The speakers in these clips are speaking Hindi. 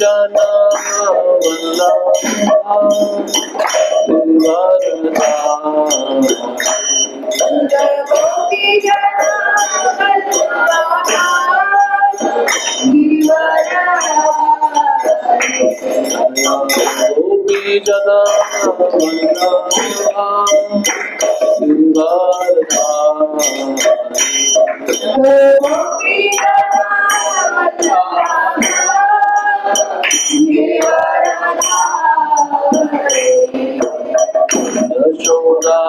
जना गोपी जना यशोदा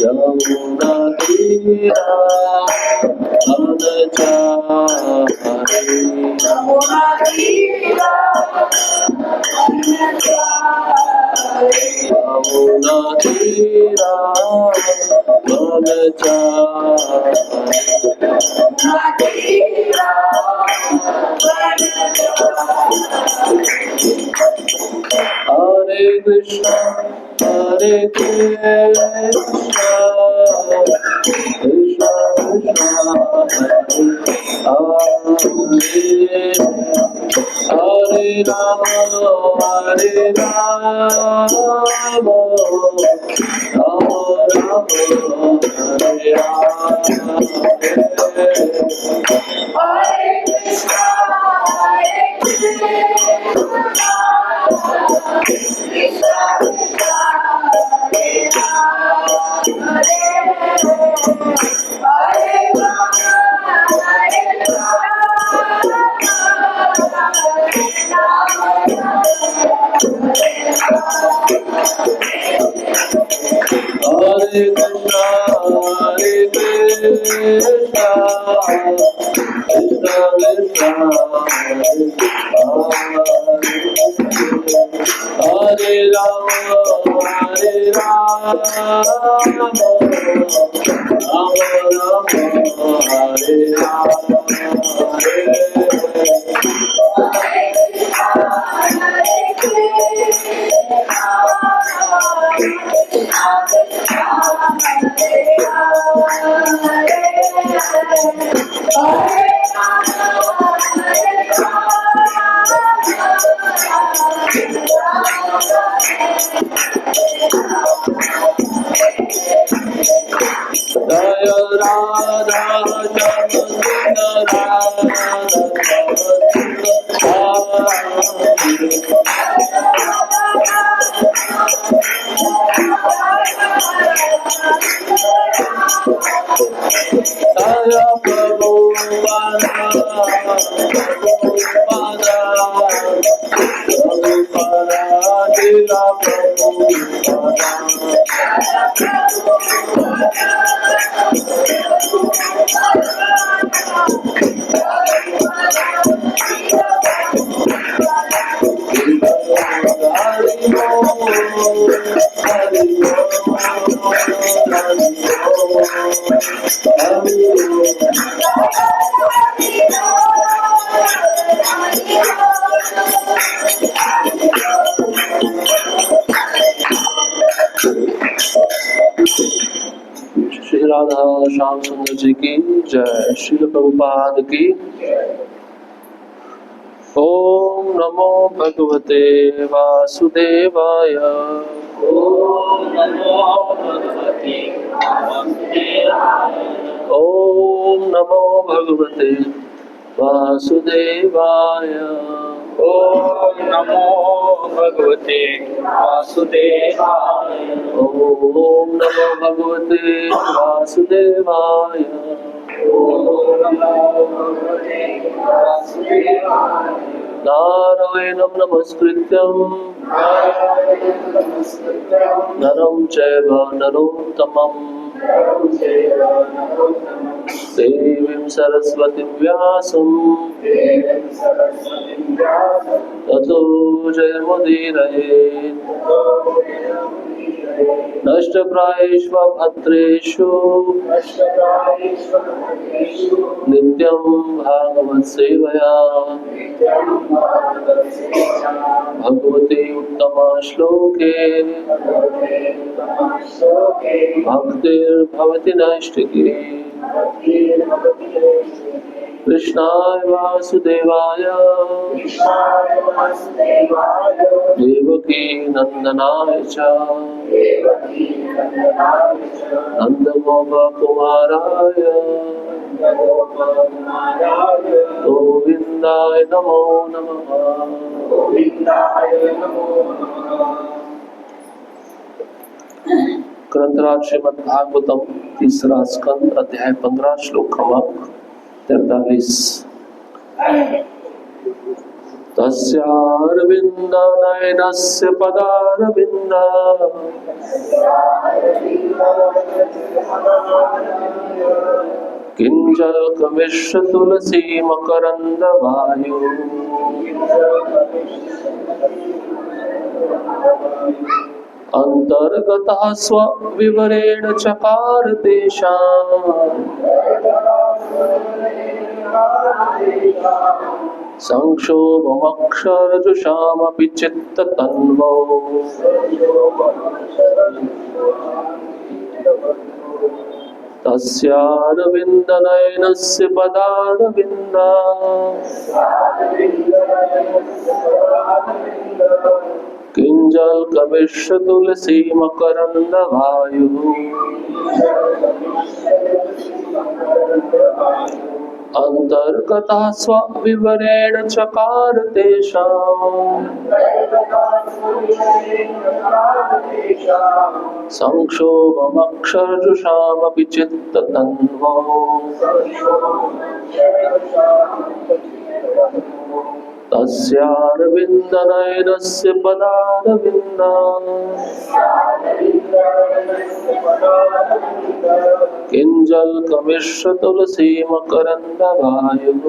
यमुना तीरा यमुना तीरा हरे कृष्णा हरे कृष्णा कृष्णा कृष्णा हरे राम हरे राम राम राम हरे Hare Krishna, Hare Krishna, Krishna Krishna, Hare Rama, Hare Rama, Rama Rama, Hare Rama. Jaya Radha Jaya Shri Radha Shyam सुंदर जी की जय। श्री प्रभुपाद की। ओम नमो भगवते वासुदेवाय। ओम नमो भगवते वासुदेवाय। ओम नमो भगवते वासुदेवाय। ओम नमो भगवते वासुदेवाय। ओम नमो भगवते वासुदेवाय। ओम नमो भगवते वासुदेवाय। नारायणं नमस्कृत्यं नरं चैव नरोत्तमं देवीं सरस्वतीं व्यासं ततो जयमुदीरयेत्। नष्टप्रायेषु भद्रेषु नित्यं भागवत सेवया भगवते उत्तमा श्लोके भक्तिर्भवति नैष्टिकी। कृष्णाय वासुदेवाय देवकी नंदनाय च नंदगोपकुमाराय गोविंदाय नमो नमः। ग्रंथराज श्रीमद्भागवतम तीसरा स्कंद अध्याय 15 श्लोक क्रमांक 43। तस्यारविन्दनयनस्य पदारविन्द किञ्जल्कमिश्रतुलसी मकरन्दवायु अन्तर्गतः स्वविवरेण चकार तेषाम् संक्षोभमक्षरजुषामपि चित्ततन्वो तस्यारविन्दनयनस्य पदारविन्द किञ्जल्कमिश्रतुलसी मकरन्दवायुः अन्तर्गतः स्वविवरेण चकार तेषाम् संक्षोभमक्षरजुषामपि चित्ततन्वो तस्यारविन्दनयनस्य पदारविन्द किञ्जल्कमिश्रतुलसी मकरन्दवायुः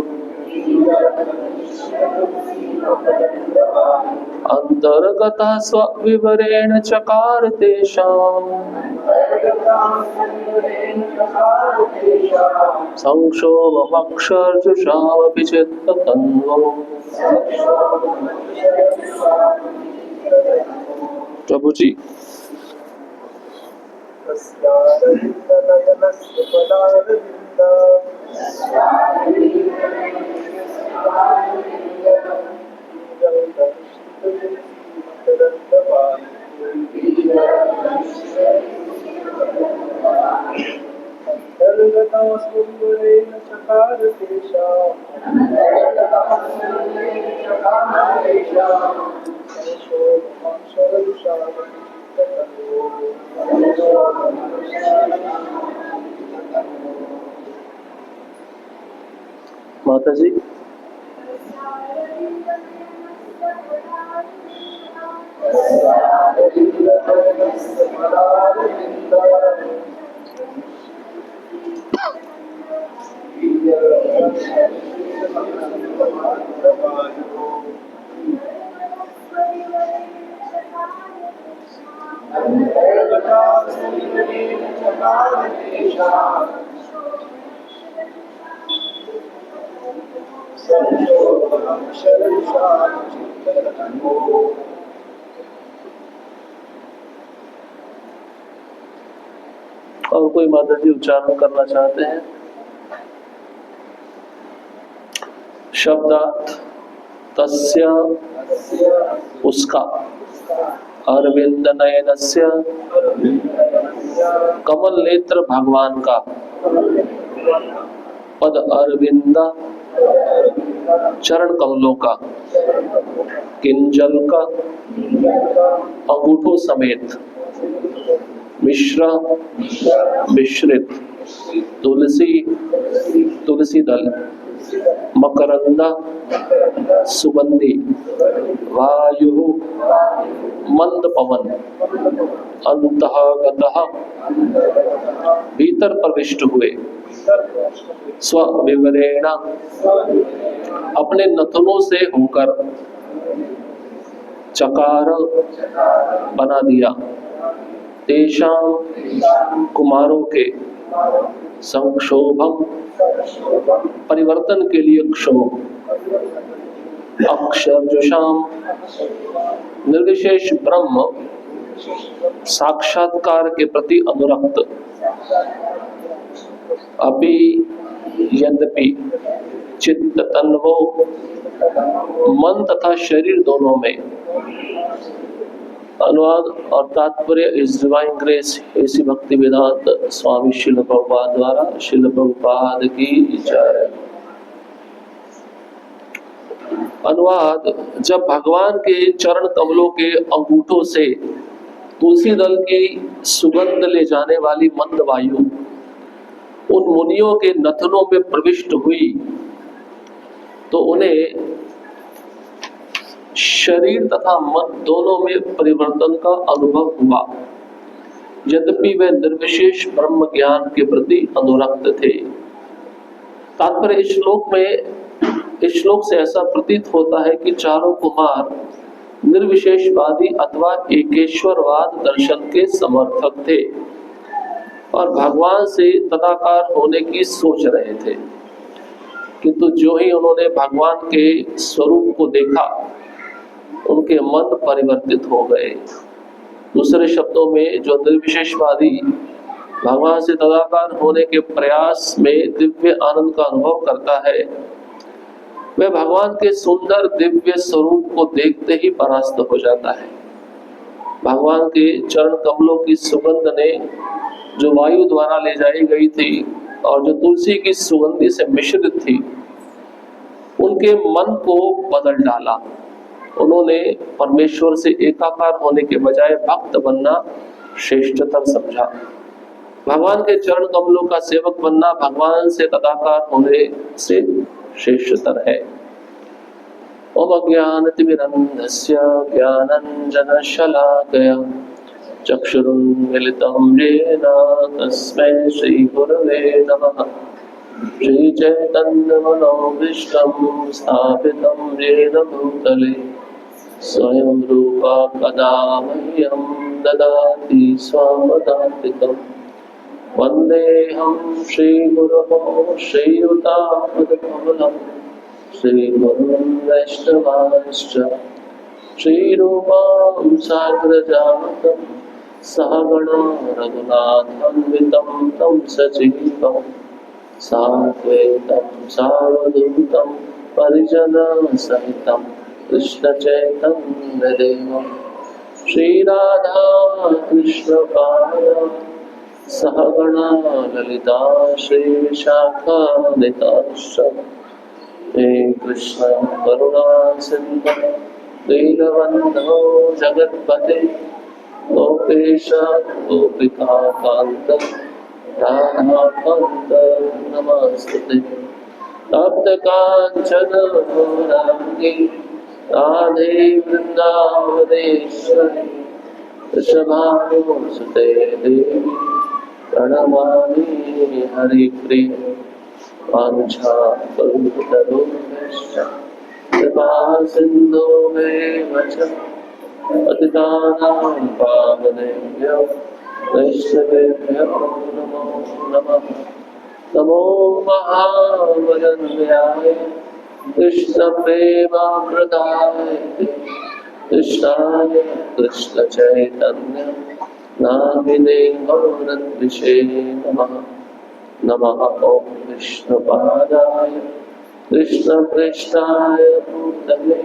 अन्तर्गतः स्वविवरेण चकार तेषाम् संक्षोभमक्षरजुषामपि चित्ततन्वो। प्रभु जी माता जी और कोई माता जी उच्चारण करना चाहते हैं? शब्दार्थ तस्य उसका, अरविंद नयनस्य कमल नेत्र भगवान का, पद अरविंद चरण कमलों का, किंजल का अंगूठों समेत, मिश्रा मिश्रित, तुलसी तुलसी दल, मकरंदा सुगंधी, वायु मंद पवन अंतःगतः भीतर प्रविष्ट हुए स्वविवरेण अपने नथनों से होकर चकार बना दिया तेषां कुमारों के संक्षोभम परिवर्तन के लिए क्षोभ अक्षरजुषाम निर्विशेष ब्रह्म साक्षात्कार के प्रति अनुरक्त अभी यद्यपि चित्त तन्वो मन तथा शरीर दोनों में। अनुवाद और तात्पर्य इस डिवाइन ग्रेस ऐसी भक्ति वेदांत स्वामी शिल प्रभुपाद द्वारा। शिल प्रभुपाद की जय। अनुवाद। जब भगवान के चरण कमलों के अंगूठों से तुलसी दल की सुगंध ले जाने वाली मंद वायु उन मुनियों के नथनों में प्रविष्ट हुई तो उन्हें शरीर तथा मन दोनों में परिवर्तन का अनुभव हुआ, यद्यपि वे निर्विशेष ब्रह्म ज्ञान के प्रति अनुरक्त थे। तात्पर्य इस श्लोक से ऐसा प्रतीत होता है कि चारों कुमार निर्विशेषवादी अथवा एकेश्वरवाद दर्शन के समर्थक थे और भगवान से तदाकार होने की सोच रहे थे, किंतु जो ही उन्होंने भगवान के स्वरूप को देखा उनके मन परिवर्तित हो गए। दूसरे शब्दों में, जो निर्विशेषवादी भगवान से तदाकार होने के प्रयास में दिव्य आनंद का अनुभव करता है, वह भगवान के सुंदर दिव्य स्वरूप को देखते ही परास्त हो जाता है। भगवान के चरण कमलों की सुगंध ने जो वायु द्वारा ले जाई गई थी और जो तुलसी की सुगंधी से मिश्रित थी, उनके मन को बदल डाला। उन्होंने परमेश्वर से एकाकार होने के बजाय भक्त बनना श्रेष्ठतर समझा। भगवान के चरण कमलों का सेवक बनना भगवान से तदाकार होने से श्रेष्ठतर है। ओम अज्ञानतिमिरन्धस्य ज्ञानाञ्जनशलाकया चक्षुरुन्मीलितं येन तस्मै श्रीगुरवे नमः। श्रीचैतन्यमनोभीष्टं स्थापितं येन भूतले स्वयं रूपा कदा मह्यं ददाति स्वपदान्तिकम्। वन्देऽहं श्रीगुरोः श्रीयुतापदकमलं श्रीगुरुं वैष्णवांश्च श्रीरूपां साग्रजातं सहगणा रघुनाथान्वितं तं सजीवं साद्वैतं सावधूतं परिजनसहितं कृष्णचैतन्यदेवं श्रीराधा कृष्णपादा सहगणा ललिता श्रीविशाखान्विताश्च हे कृष्ण करुणा सिन्धु दीनबन्धो जगत्पते गोपेश गोपिकान्त राधाकान्त नमस्तुते। तप्तकाञ्चन गौराङ्गी राधे वृन्दावनेश्वरी वृषभानुसुते देवी प्रणमामि हरिप्रिय। वाञ्छाकल्पतरुभ्यश्च कृपा सिन्धुभ्येव च पतितानां पावनेभ्यो वैष्णवेभ्यो नमो नमः। नमो महावदन्याय कृष्णप्रेमामृताय कृष्णाय कृष्णचैतन्य नामिने गौरद्विषे नमः। नमः ओम विष्णुपादाय कृष्णप्रेष्ठाय भूतले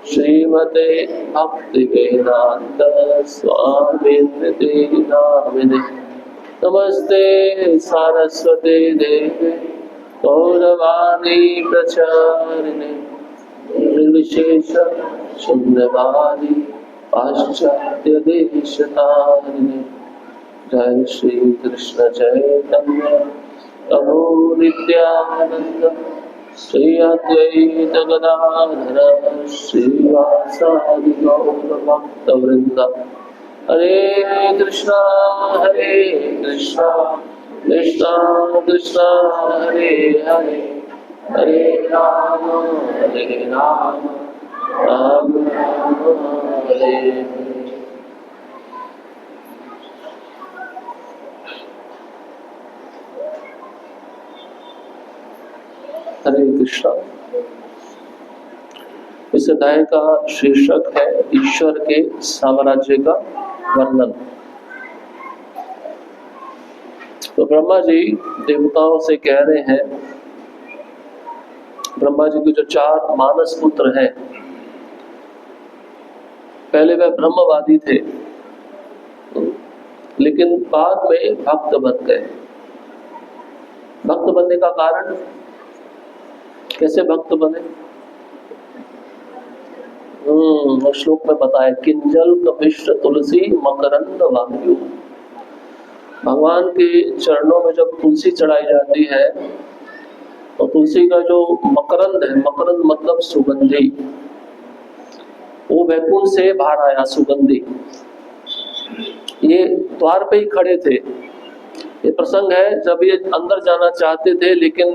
श्रीमते भक्तिवेदांत स्वामिनिति नामिने। नमस्ते सारस्वते देवे गौरवाणी प्रचारिणे निर्विशेष शून्यवादी पाश्चात्य देशतारिणे। जय श्री कृष्ण चैतन्य प्रभु नित्यानंद श्री अद्वैत गदाधर श्री श्रीवासादि गौर भक्त वृंद। हरे कृष्णा कृष्णा कृष्णा हरे हरे, हरे राम राम राम हरे हरे। हरे कृष्णा। इस अध्याय का शीर्षक है ईश्वर के साम्राज्य का वर्णन। तो ब्रह्मा जी देवताओं से कह रहे हैं, ब्रह्मा जी के जो 4 मानस पुत्र हैं, पहले वह ब्रह्मवादी थे, लेकिन बाद में भक्त बन गए। भक्त बनने का कारण, कैसे भक्त बने? श्लोक में बताया, किंजल कपिश्च तुलसी मकरंद वायु। भगवान के चरणों में जब तुलसी चढ़ाई जाती है तो तुलसी का जो मकरंद है, मकरंद मतलब सुगंधी, वो वैकुंठ से बाहर आया सुगंधी। ये द्वार पे ही खड़े थे। ये प्रसंग है जब ये अंदर जाना चाहते थे, लेकिन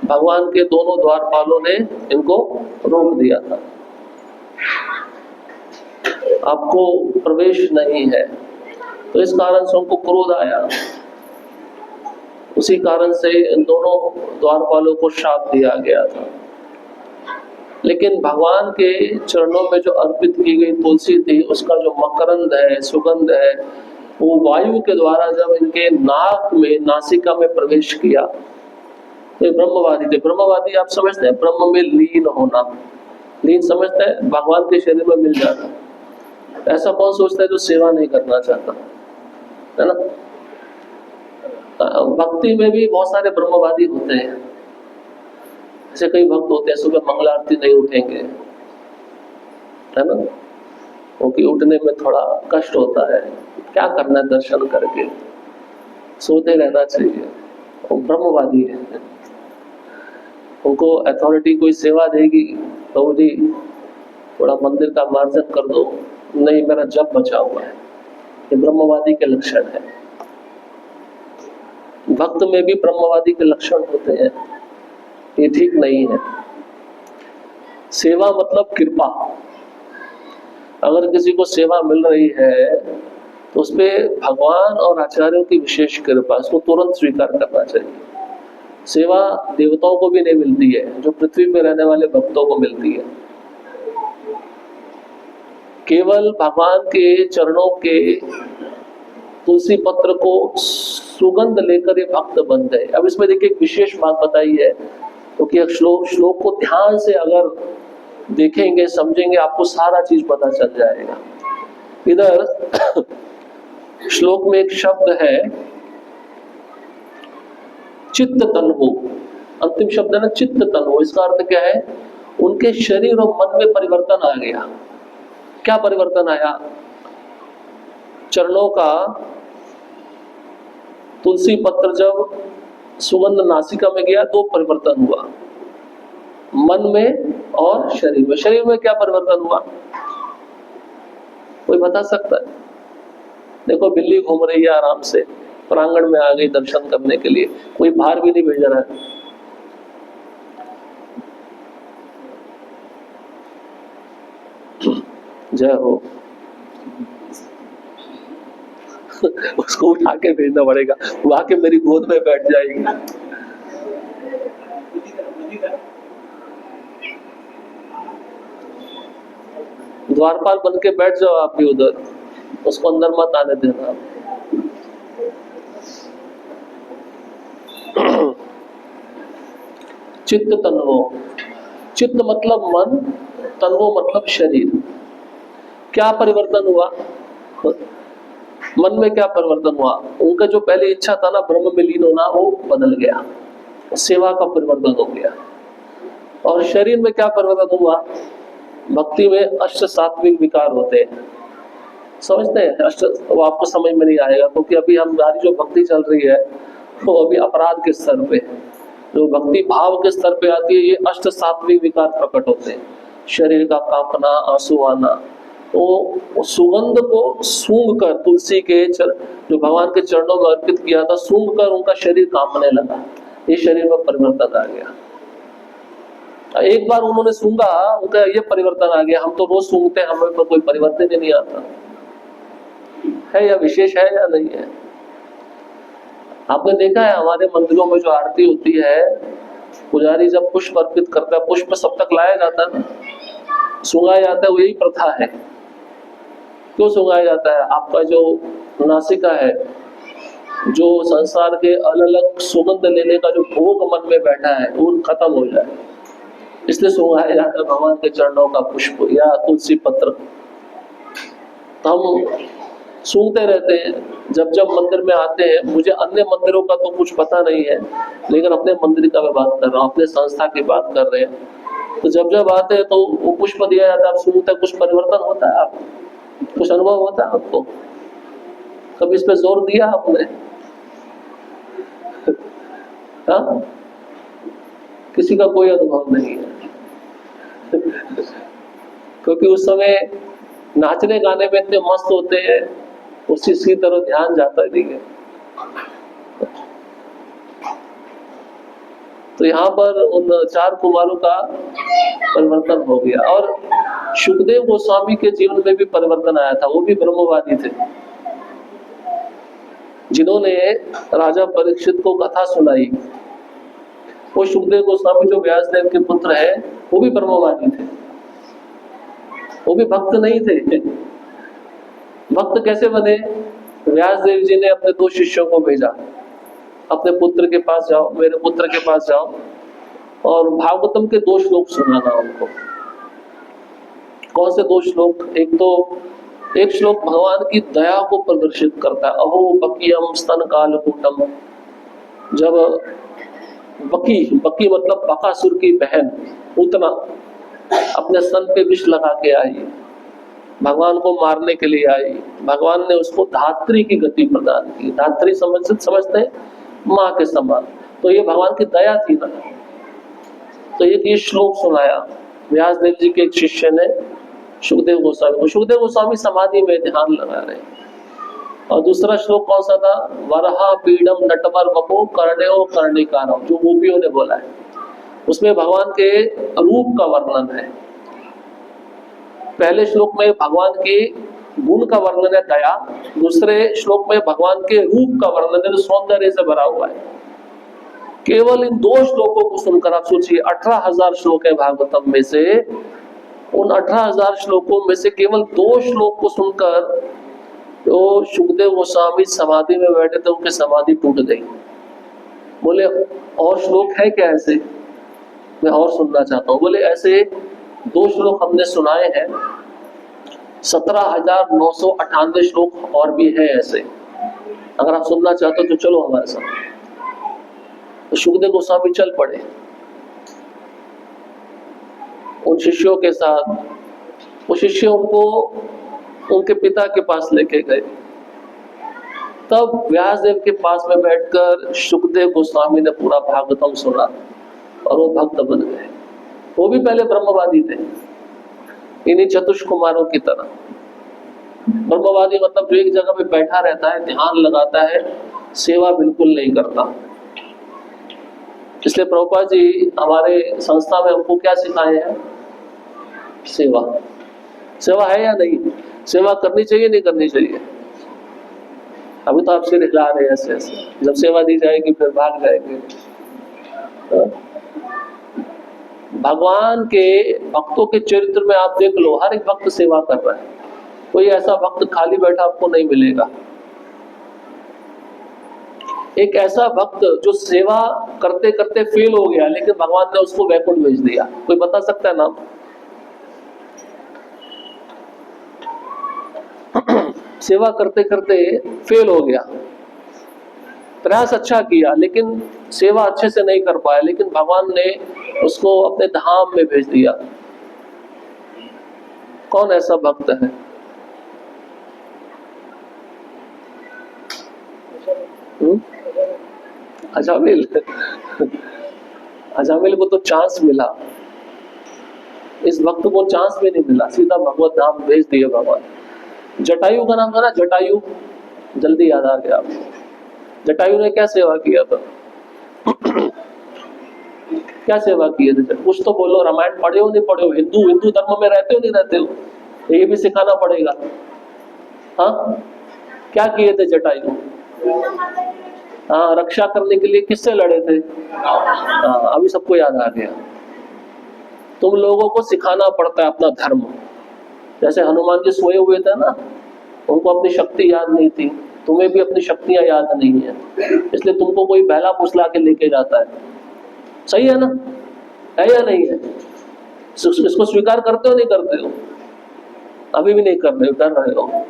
भगवान के दोनों द्वारपालों ने इनको रोक दिया था। आपको प्रवेश नहीं है, तो इस कारण से उनको क्रोध आया। उसी कारण से इन दोनों द्वारपालों को श्राप दिया गया था। लेकिन भगवान के चरणों में जो अर्पित की गई तुलसी थी, उसका जो मकरंद है, सुगंध है, वो वायु के द्वारा जब इनके नाक में, नासिका में प्रवेश किया, तो ब्रह्मवादी थे। ब्रह्मवादी आप समझते हैं, ब्रह्म में लीन होना। लीन समझते हैं, भगवान के शरीर में मिल जाना। ऐसा कौन सोचता है जो सेवा नहीं करना चाहता, है ना? भक्ति में भी बहुत सारे ब्रह्मवादी होते हैं। ऐसे कई भक्त होते हैं, सुबह मंगल आरती नहीं उठेंगे, है ना? क्योंकि उठने में थोड़ा कष्ट होता है, क्या करना है दर्शन करके, सोते रहना चाहिए। वो ब्रह्मवादी है। उनको अथॉरिटी कोई सेवा देगी तो जी थोड़ा मंदिर का मार्जन कर दो, नहीं मेरा जप बचा हुआ है। ये ब्रह्मवादी के लक्षण है। भक्त में भी ब्रह्मवादी के लक्षण होते हैं, ये ठीक नहीं है। सेवा मतलब कृपा। अगर किसी को सेवा मिल रही है तो उसपे भगवान और आचार्यों की विशेष कृपा, इसको तुरंत स्वीकार करना चाहिए। सेवा देवताओं को भी नहीं मिलती है, जो पृथ्वी पे रहने वाले भक्तों को मिलती है। केवल भगवान के चरणों के तुलसी पत्र को सुगंध लेकर ये भक्त बन गए। अब इसमें देखिए एक विशेष बात बताई है, क्योंकि तो श्लोक को ध्यान से अगर देखेंगे, समझेंगे, आपको सारा चीज पता चल जाएगा। इधर श्लोक में एक शब्द है चित्त तन्वो, अंतिम शब्द है ना चित्त तन्वो। इसका अर्थ क्या है? उनके शरीर और मन में परिवर्तन आ गया। क्या परिवर्तन आया? चरणों का तुलसी पत्र जब सुगंध नासिका में गया तो परिवर्तन हुआ, मन में और शरीर में। शरीर में क्या परिवर्तन हुआ, कोई बता सकता है? देखो बिल्ली घूम रही है आराम से, प्रांगण में आ गई दर्शन करने के लिए, कोई बाहर भी नहीं भेज रहा है। जय हो। उसको उठा के भेजना पड़ेगा, वो आके मेरी गोद में बैठ जाएगी। द्वारपाल बन के बैठ जाओ आप भी उधर, उसको अंदर मत आने देना। चित्त तन्वो, चित्त मतलब मन, तन्वो मतलब शरीर। क्या परिवर्तन हुआ मन में? क्या परिवर्तन हुआ? उनका जो पहले इच्छा था ना ब्रह्म में लीन होना, वो बदल गया, सेवा का परिवर्तन हो गया। और शरीर में क्या परिवर्तन हुआ? भक्ति में अष्ट सात्विक विकार होते हैं, समझते हैं? अष्ट, वो आपको समझ में नहीं आएगा, क्योंकि अभी हमारी जो भक्ति चल रही है वो अभी अपराध के स्तर पे, जो भक्ति भाव के स्तर पे आती है, ये अष्ट सात्विक विकार प्रकट होते हैं। शरीर का कांपना, आंसू आना, तो सुगंध को सूंघ कर तुलसी के जो भगवान के चरणों में अर्पित किया था, सूंघ कर उनका शरीर कांपने लगा। ये शरीर में परिवर्तन आ गया। एक बार उन्होंने सूंघा, उनका ये परिवर्तन आ गया। हम तो रोज सूंघते हैं, हमें पर कोई परिवर्तन ही नहीं आता है। या विशेष है या नहीं है? आपने देखा है हमारे मंदिरों में जो आरती होती है, पुजारी जब पुष्प अर्पित करता है, पुष्प सब तक लाया जाता है ना, सूंघाया जाता है। वो यही प्रथा है। क्यों सूंघाया जाता है? आपका जो नासिका है, जो संसार के अलग अलग सुगंध लेने का जो भोग मन में बैठा है, वो खत्म हो जाए, इसलिए सूंघाया जाता है भगवान के चरणों का पुष्प या तुलसी पत्र। तो हम सूंघते रहते हैं जब जब मंदिर में आते हैं। मुझे अन्य मंदिरों का तो कुछ पता नहीं है, लेकिन अपने मंदिर का मैं बात कर रहा हूँ, अपने संस्था की बात कर रहे हैं। तो जब जब आते हैं तो वो पुष्प दिया जाता है, आप सूंघते हैं, कुछ परिवर्तन होता है, आप कुछ अनुभव होता है आपको? कभी इस पे जोर दिया आपने? हाँ, किसी का कोई अनुभव नहीं है क्योंकि उस समय नाचने गाने में इतने मस्त होते हैं, उसी तरह ध्यान जाता नहीं है। तो यहाँ पर उन 4 कुमारों का परिवर्तन हो गया। और सुखदेव गोस्वामी के जीवन में भी परिवर्तन आया था। वो भी ब्रह्मवादी थे, जिन्होंने राजा परीक्षित को कथा सुनाई। वो सुखदेव गोस्वामी जो व्यासदेव के पुत्र है, वो भी ब्रह्मवादी थे, वो भी भक्त नहीं थे। भक्त कैसे बने? व्यासदेव जी ने अपने 2 शिष्यों को भेजा, अपने पुत्र के पास जाओ, मेरे पुत्र के पास जाओ, और भागवतम के 2 श्लोक सुनाना उनको। कौन से 2 श्लोक? एक श्लोक भगवान की दया को प्रदर्शित करता है। अहो बकियम स्तन कालकूटम। जब बकी मतलब बकासुर की बहन पूतना अपने स्तन पे विष लगा के आई, भगवान को मारने के लिए आई, भगवान ने उसको धात्री की गति प्रदान की। धात्री समझते हैं, माँ के समान। तो ये भगवान की दया थी ना। तो एक ये श्लोक सुनाया व्यासदेव जी के एक शिष्य ने सुखदेव गोस्वामी को। सुखदेव गोस्वामी समाधि में ध्यान लगा रहे। और दूसरा श्लोक कौन सा था? वरहा पीडम नटवर वपो कर्णयो कर्णिकारम, जो गोपियों ने बोला है। उसमें भगवान के रूप का वर्णन है। पहले श्लोक में भगवान के गुण का वर्णन है, दया। दूसरे श्लोक में भगवान के रूप का वर्णन है, जो सौंदर्य से भरा हुआ है। केवल इन 2 श्लोकों को सुनकर आप सोचिए, 18,000 श्लोक है भागवतम में से, उन 18,000 श्लोकों में से केवल 2 श्लोक को सुनकर तो सुखदेव गोस्वामी समाधि में बैठे थे, उनकी समाधि टूट गई। बोले और श्लोक है क्या ऐसे? मैं और सुनना चाहता हूँ। बोले ऐसे 2 श्लोक हमने सुनाए हैं, 17,998 श्लोक और भी है ऐसे। अगर आप सुनना चाहते हो तो चलो हमारे साथ। तो सुखदेव गोस्वामी चल पड़े उन शिष्यों के साथ। वो शिष्य उनको उनके पिता के पास लेके गए। तब व्यासदेव के पास में बैठकर सुखदेव गोस्वामी ने पूरा भागवतम सुना और वो भक्त बन गए। वो भी पहले ब्रह्मवादी थे, इन्हीं चतुष्कुमारों की तरह। ब्रह्मवादी मतलब जो एक जगह पे बैठा रहता है, ध्यान लगाता है, सेवा बिल्कुल नहीं करता। इसलिए प्रभुपाद जी हमारे संस्था में हमको क्या सिखाए हैं? सेवा। सेवा है या नहीं? सेवा करनी चाहिए नहीं करनी चाहिए? अभी तो आप सिर हिला रहे हैं ऐसे ऐसे। जब सेवा दी जाएगी फिर भाग जाएंगे। भगवान के भक्तों के चरित्र में आप देख लो, हर एक भक्त सेवा कर रहा है। कोई ऐसा भक्त खाली बैठा आपको नहीं मिलेगा। एक ऐसा भक्त जो सेवा करते करते फेल हो गया, लेकिन भगवान ने उसको वैकुंठ भेज दिया, कोई बता सकता है नाम? सेवा करते करते फेल हो गया, प्रयास अच्छा किया लेकिन सेवा अच्छे से नहीं कर पाया, लेकिन भगवान ने उसको अपने धाम में भेज दिया। कौन ऐसा भक्त है? अजामिल। अजामिल को तो चांस मिला, इस भक्त को चांस भी नहीं मिला, सीधा भगवत धाम भेज दिए भगवान। जटायु का नाम था ना, जटायु, जल्दी याद आ गया आपको। जटायु ने क्या सेवा किया था? क्या सेवा किए थे? कुछ तो बोलो, रामायण पढ़े हो नहीं पढ़े हो, हिंदू धर्म में रहते हो नहीं रहते हो, ये भी सिखाना पड़ेगा। हाँ, क्या किए थे जटायु? हाँ, रक्षा करने के लिए किससे लड़े थे? हाँ, अभी सबको याद आ गया। तुम लोगों को सिखाना पड़ता है अपना धर्म। जैसे हनुमान जी सोए हुए थे ना, उनको अपनी शक्ति याद नहीं थी, तुम्हें भी अपनी शक्तियां याद नहीं है, इसलिए तुमको कोई बहला फुसला के लेके जाता है। सही है ना? है या नहीं है? इसको स्वीकार करते हो नहीं करते हो? अभी भी नहीं कर रहे हो, कर रहे हो।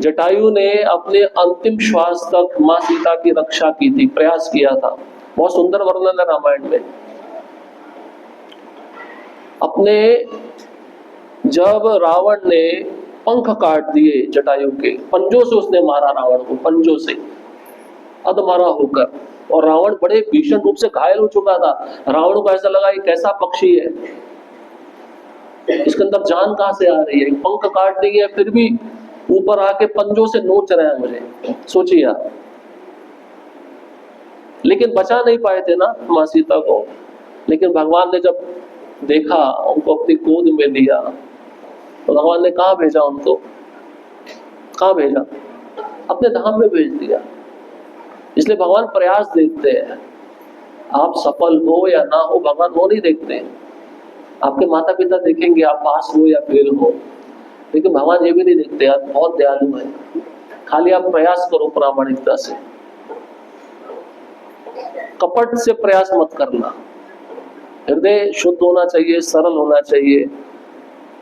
जटायु ने अपने अंतिम श्वास तक मां सीता की रक्षा की थी, प्रयास किया था। बहुत सुंदर वर्णन है रामायण में। अपने जब रावण ने पंख काट दिए जटायु के, पंजों से उसने मारा रावण को, पंजों से अधमरा होकर, और रावण बड़े भीषण रूप से घायल हो चुका था। रावण को ऐसा लगा ये कैसा पक्षी है, इसके अंदर जान कहां से आ रही है, पंख काट दिए फिर भी ऊपर आके पंजों से नोच रहे हैं मुझे, सोचिए आप। लेकिन बचा नहीं पाए थे ना मां सीता को। लेकिन भगवान ने जब देखा, उनको अपनी गोद में लिया, तो भगवान ने कहाँ भेजा उनको? कहाँ भेजा? अपने धाम में भेज दिया। इसलिए भगवान प्रयास देखते हैं, आप सफल हो या ना हो, भगवान वो नहीं देखते हैं। आपके माता पिता देखेंगे आप पास हो या फेल हो, लेकिन भगवान ये भी नहीं देखते, आप बहुत दयालु है, खाली आप प्रयास करो प्रामाणिकता से, कपट से प्रयास मत करना। हृदय शुद्ध होना चाहिए, सरल होना चाहिए।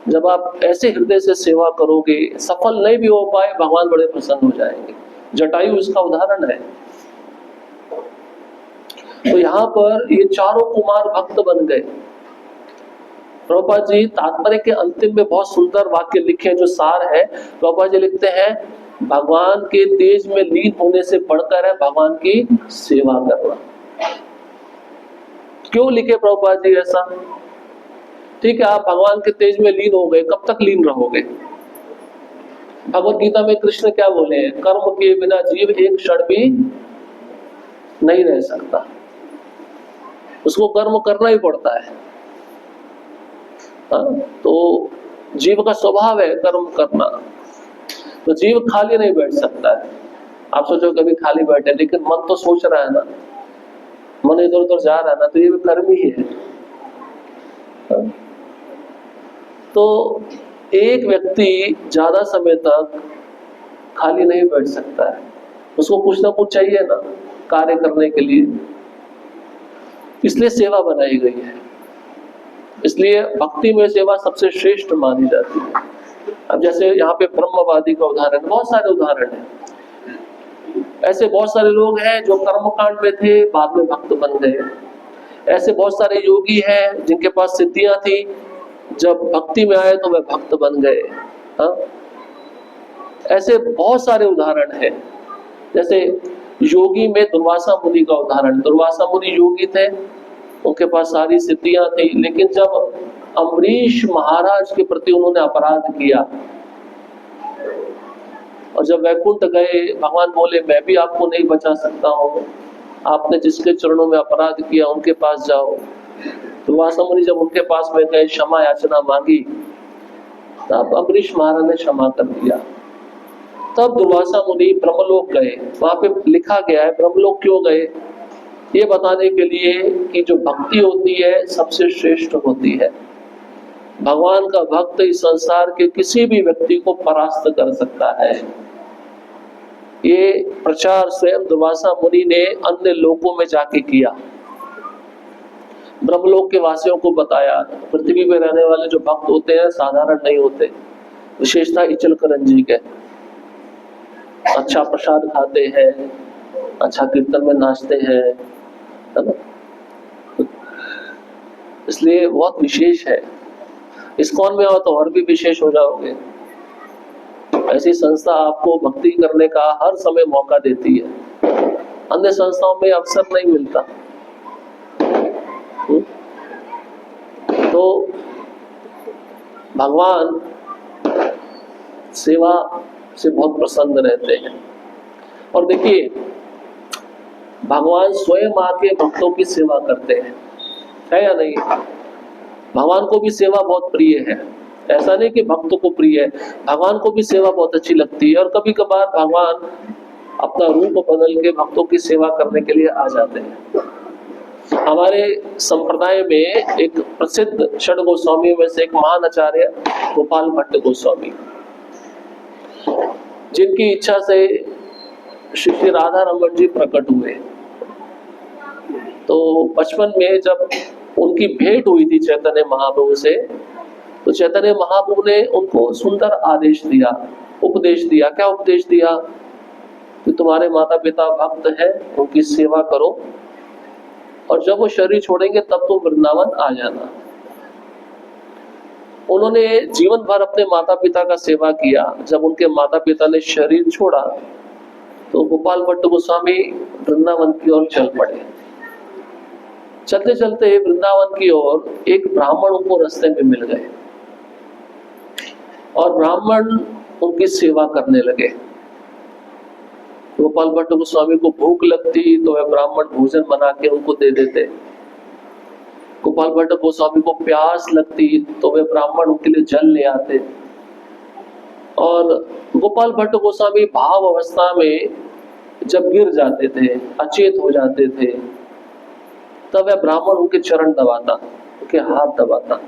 जब आप ऐसे हृदय से सेवा करोगे, सफल नहीं भी हो पाए, भगवान बड़े प्रसन्न हो जाएंगे। जटायु इसका उदाहरण है। तो यहाँ पर ये चारों कुमार भक्त बन गए। प्रभुपाद जी तात्पर्य के अंतिम में बहुत सुंदर वाक्य लिखे, जो सार है। प्रभुपाद जी लिखते हैं, भगवान के तेज में लीन होने से बढ़कर है भगवान की सेवा करना। क्यों लिखे प्रभुपाद जी ऐसा? ठीक है, आप भगवान के तेज में लीन हो गए, कब तक लीन रहोगे? भगवत गीता में कृष्ण क्या बोले हैं? कर्म के बिना जीव एक क्षण भी नहीं रह सकता, उसको कर्म करना ही पड़ता है। तो जीव का स्वभाव है कर्म करना, तो जीव खाली नहीं बैठ सकता है। आप सोचो कभी खाली बैठे, लेकिन मन तो सोच रहा है ना, मन इधर उधर जा रहा है ना, तो ये भी कर्म ही है। तो एक व्यक्ति ज्यादा समय तक खाली नहीं बैठ सकता है, उसको कुछ ना कुछ चाहिए ना कार्य करने के लिए, इसलिए सेवा बनाई गई है। इसलिए भक्ति में सेवा सबसे श्रेष्ठ मानी जाती है। अब जैसे यहाँ पे ब्रह्मवादी का उदाहरण, बहुत सारे उदाहरण हैं। ऐसे बहुत सारे लोग हैं जो कर्मकांड में थे, बाद में भक्त बन गए। ऐसे बहुत सारे योगी हैं जिनके पास सिद्धियां थी, जब भक्ति में आए तो वे भक्त बन गए। हाँ, ऐसे बहुत सारे उदाहरण हैं। जैसे योगी में दुर्वासा मुनि का उदाहरण। दुर्वासा मुनि योगी थे, उनके पास सारी सिद्धियां थी, लेकिन जब अम्बरीश महाराज के प्रति उन्होंने अपराध किया, और जब वैकुंठ गए, भगवान बोले मैं भी आपको नहीं बचा सकता हूँ, आपने जिसके चरणों में अपराध किया उनके पास जाओ। दुर्वासा मुनि जब उनके पास में गए, क्षमा याचना मांगी, तब अम्बरीश महाराज ने क्षमा कर दिया। तब दुर्वासा मुनि ब्रह्मलोक गए। वहां पे लिखा गया है ब्रह्मलोक क्यों गए, ये बताने के लिए कि जो भक्ति होती है सबसे श्रेष्ठ होती है। भगवान का भक्त इस संसार के किसी भी व्यक्ति को परास्त कर सकता है। ये प्रचार स्वयं दुर्वासा मुनि ने अन्य लोकों में जाके किया, ब्रह्मलोक के वासियों को बताया। पृथ्वी पे रहने वाले जो भक्त होते हैं साधारण नहीं होते, विशेषता इचलकरंजी के, अच्छा प्रसाद खाते हैं, अच्छा कीर्तन में नाचते हैं, है ना? इसलिए बहुत विशेष है। इस्कॉन में आओ तो और भी विशेष हो जाओगे। ऐसी संस्था आपको भक्ति करने का हर समय मौका देती है, अन्य संस्थाओं में अवसर नहीं मिलता। तो भगवान सेवा से बहुत प्रसन्न रहते हैं। और देखिए, भगवान स्वयं आके भक्तों की सेवा करते हैं, है या नहीं? भगवान को भी सेवा बहुत प्रिय है, ऐसा नहीं कि भक्तों को प्रिय है, भगवान को भी सेवा बहुत अच्छी लगती है। और कभी कभार भगवान अपना रूप बदल के भक्तों की सेवा करने के लिए आ जाते हैं। हमारे संप्रदाय में एक प्रसिद्ध षड गोस्वामी में से एक महान आचार्य गोपाल भट्ट गोस्वामी, जिनकी इच्छा से श्री श्री राधा रमन जी प्रकट हुए। तो बचपन में जब उनकी भेंट हुई थी चैतन्य महाप्रभु से, तो चैतन्य महाप्रभु ने उनको सुंदर आदेश दिया, उपदेश दिया। क्या उपदेश दिया? कि तुम्हारे माता पिता भक्त हैं, उनकी सेवा करो, और जब वो शरीर छोड़ेंगे तब तुम वृंदावन आ जाना। उन्होंने जीवन भर अपने माता पिता का सेवा किया। जब उनके माता पिता ने शरीर छोड़ा तो गोपाल भट्ट गोस्वामी वृंदावन की ओर चल पड़े। चलते चलते वृंदावन की ओर एक ब्राह्मण उनको रास्ते में मिल गए, और ब्राह्मण उनकी सेवा करने लगे। गोपाल भट्ट गोस्वामी को भूख लगती तो वह ब्राह्मण भोजन बना के उनको दे देते। गोपाल भट्ट गोस्वामी को प्यास लगती तो वे ब्राह्मण उनके लिए जल ले आते। और गोपाल भट्ट गोस्वामी भाव अवस्था में जब गिर जाते थे, अचेत हो जाते थे, तब वह ब्राह्मण उनके चरण दबाता, उनके हाथ दबाता।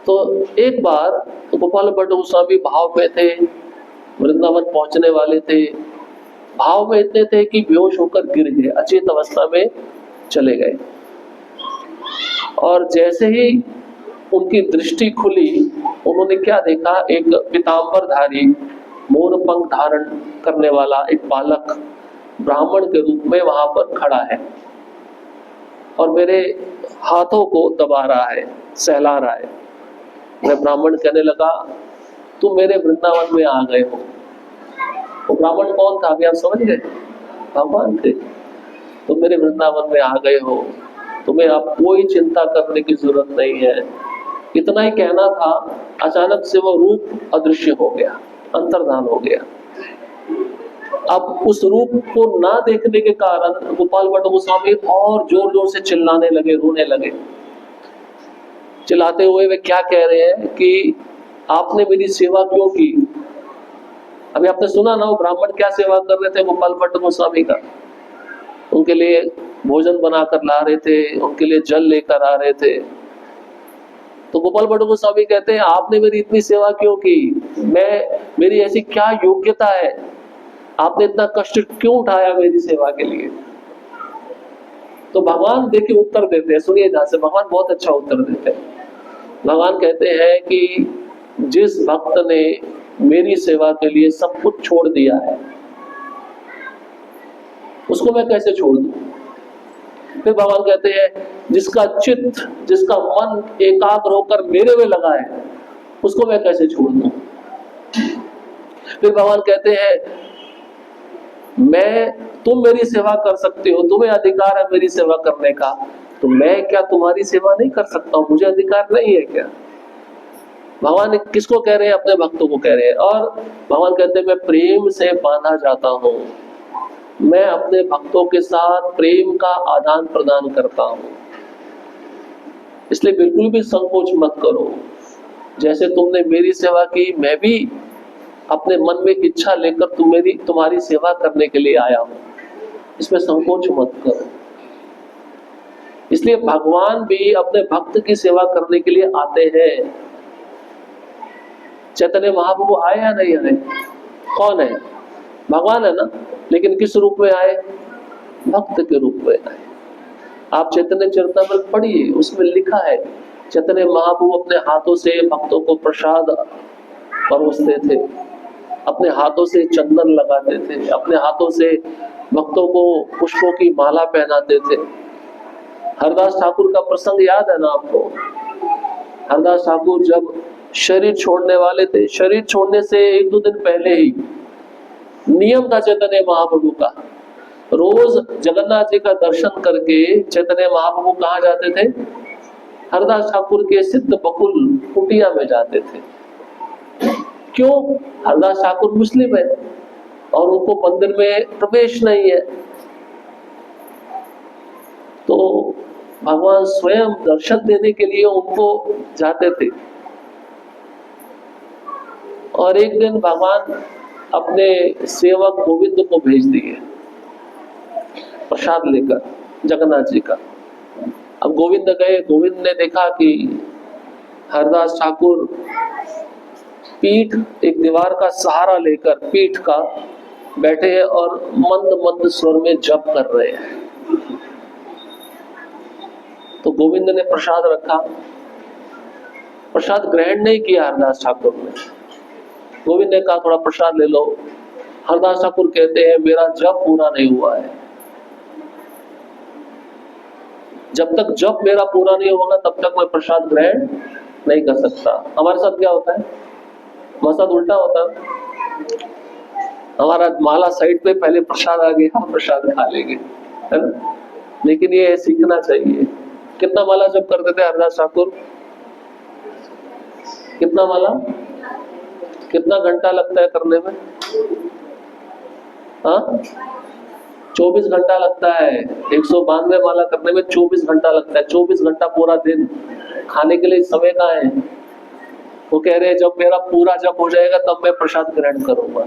तो एक बार गोपाल भट्ट गोस्वामी भाव में थे, वृंदावन पहुंचने वाले थे, भाव में इतने थे कि बेहोश होकर गिर गए, अचेत अवस्था में चले गए। और जैसे ही उनकी दृष्टि खुली, उन्होंने क्या देखा? एक पीतांबरधारी, मोर पंख धारण करने वाला एक बालक ब्राह्मण के रूप में वहां पर खड़ा है और मेरे हाथों को दबा रहा है, सहला रहा है। वह ब्राह्मण कहने लगा, तुम मेरे वृंदावन में आ गए हो। वो ब्राह्मण कौन था? अभी आप समझ गए? भगवान थे। तुम मेरे वृंदावन में आ गए हो, तुम्हें अब कोई चिंता करने की जरूरत नहीं है। इतना ही कहना था, अचानक से वो रूप अदृश्य हो गया, अंतर्धान हो गया। अब उस रूप को ना देखने के कारण गोपाल भट्ट गोस्वामी और जोर जोर से चिल्लाने लगे, रोने लगे। चिल्लाते हुए वे क्या कह रहे हैं कि आपने मेरी सेवा क्यों की? अभी आपने सुना ना, वो ब्राह्मण क्या सेवा कर रहे थे गोपाल भट्ट गोस्वामी का। उनके लिए भोजन बनाकर ला रहे थे, उनके लिए जल लेकर आ रहे थे। तो गोपाल भट्ट गोस्वामी कहते हैं, आपने मेरी इतनी सेवा क्यों की? मेरी ऐसी क्या योग्यता है? आपने इतना कष्ट क्यों उठाया मेरी सेवा के लिए? तो भगवान देखिए उत्तर देते हैं, सुनिए ध्यान से, भगवान बहुत अच्छा उत्तर देते हैं। भगवान कहते हैं कि जिस भक्त ने मेरी सेवा के लिए सब कुछ छोड़ दिया है, उसको मैं कैसे छोड़ दूं? फिर भगवान कहते हैं, जिसका चित्त, जिसका मन एकाग्र होकर मेरे में लगा है, उसको मैं कैसे छोड़ दूं? फिर भगवान कहते हैं, तुम मेरी सेवा कर सकते हो, तुम्हें अधिकार है मेरी सेवा करने का, तो मैं क्या तुम्हारी सेवा नहीं कर सकता हूं? मुझे अधिकार नहीं है क्या? भगवान किसको कह रहे हैं? अपने भक्तों को कह रहे हैं। और भगवान कहते हैं, मैं प्रेम से बांधा जाता हूं, मैं अपने भक्तों के साथ प्रेम का आदान प्रदान करता हूं, इसलिए बिल्कुल भी संकोच मत करो। जैसे तुमने मेरी सेवा की, मैं भी अपने मन में इच्छा लेकर तुम्हारी सेवा करने के लिए आया हूं, इसमें संकोच मत करो। इसलिए भगवान भी अपने भक्त की सेवा करने के लिए आते हैं। चैतन्य महाप्रभु आए या नहीं आए? कौन है? भगवान है ना, लेकिन किस रूप में आए? भक्त के रूप में आए। आप चैतन्य चरितामृत पढ़िए, उसमें लिखा है चैतन्य महाप्रभु अपने हाथों से भक्तों को प्रसाद परोसते थे, अपने हाथों से चंदन लगाते थे, अपने हाथों से भक्तों को पुष्पों की माला पहनाते थे। हरदास ठाकुर का प्रसंग याद है ना आपको? हरदास ठाकुर जब शरीर छोड़ने वाले थे, शरीर छोड़ने से 1-2 दिन पहले ही नियम था चैतन्य महाप्रभु का, रोज जगन्नाथ जी का दर्शन करके चैतन्य महाप्रभु कहाँ जाते थे? हरदास ठाकुर के सिद्ध बकुल कुटिया में जाते थे। क्यों? हरदास ठाकुर मुस्लिम है और उनको मंदिर में प्रवेश नहीं है, तो भगवान स्वयं दर्शन देने के लिए उनको जाते थे। और एक दिन भगवान अपने सेवक गोविंद को भेज दिए प्रसाद लेकर जगन्नाथ जी का। अब गोविंद गए, गोविंद ने देखा कि हरदास ठाकुर पीठ, एक दीवार का सहारा लेकर पीठ का बैठे हैं और मंद मंद स्वर में जप कर रहे हैं। तो गोविंद ने प्रसाद रखा, प्रसाद ग्रहण नहीं किया हरदास ठाकुर ने। गोविंद ने कहा थोड़ा प्रसाद ले लो। हरदास ठाकुर कहते हैं मेरा जप पूरा नहीं हुआ है, जब तक जप मेरा पूरा नहीं होगा तब तक मैं प्रसाद ग्रहण नहीं कर सकता। हमारे साथ क्या होता है? हमारे साथ उल्टा होता है। हमारा माला साइड पे, पहले प्रसाद आ गया, हम प्रसाद खा लेंगे, है ना? लेकिन ये सीखना चाहिए। कितना माला जप करते थे हरदास ठाकुर? कितना माला? कितना घंटा लगता है करने में? हाँ, 24 घंटा लगता है। 192 माला करने में 24 घंटा लगता है। 24 घंटा पूरा दिन। खाने के लिए समय कहाँ है? वो कह रहे हैं जब मेरा पूरा जप हो जाएगा तब मैं प्रसाद ग्रहण करूंगा।